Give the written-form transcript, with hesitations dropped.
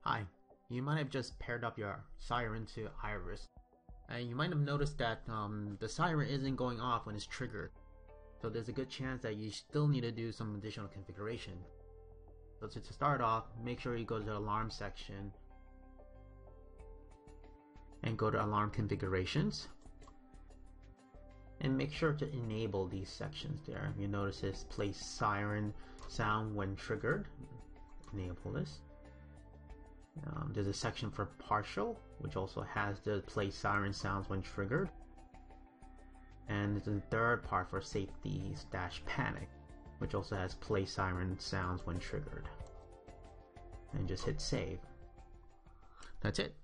Hi, you might have just paired up your siren to Iris, and you might have noticed that the siren isn't going off when it's triggered, so there's a good chance that you still need to do some additional configuration. So to start off, make sure you go to the alarm section and go to alarm configurations, and make sure to enable these sections there. You notice this play siren sound when triggered. Enable this. There's a section for partial, which also has the play siren sounds when triggered. And there's a third part for safety/panic, which also has play siren sounds when triggered. And just hit save. That's it.